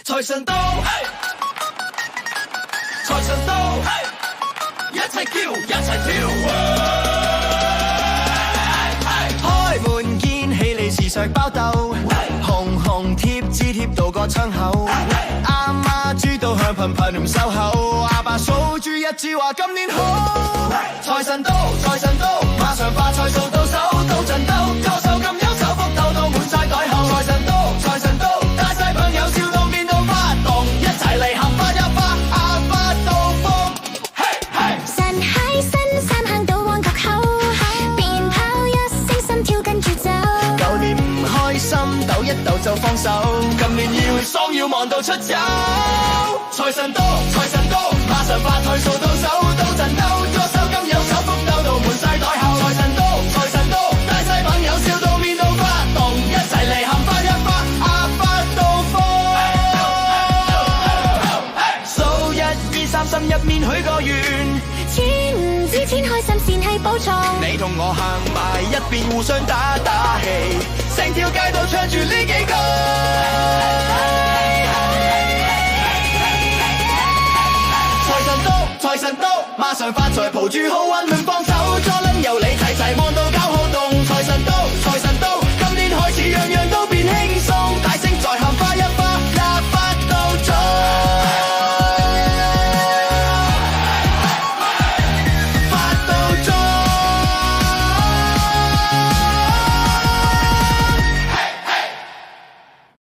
財神到，財神到，一齊叫一齊跳。開門見喜利是上包竇，紅紅貼紙貼到個窗口。阿媽煮到香噴噴唔收口，阿爸數住日子話今年好。財神到，財神到，馬上發財掃到手，到陣到，歌手咁優手福斗到滿晒袋口。財神到，財神到，帶晒朋友笑到面都發動，一齊嚟行發一發，阿發到瘋。嘿嘿！神喺身三行到旺角口，鞭炮一聲心跳跟住走。舊年唔開心抖一抖就放手，今年要爽要忙到出走。財神到，財神到，馬上發財掃到手，到陣到，歌手咁有手福兜到滿晒袋口。財神到，財神到，帶晒朋友笑到面都發動，一齊嚟行發一發，阿發到瘋。數1、2、3心入面許個願，錢唔知錢開心先係寶藏。你同我行埋一邊互相打打氣，成條街都唱住呢幾句。財神到，財神到，馬上發財，抱住好運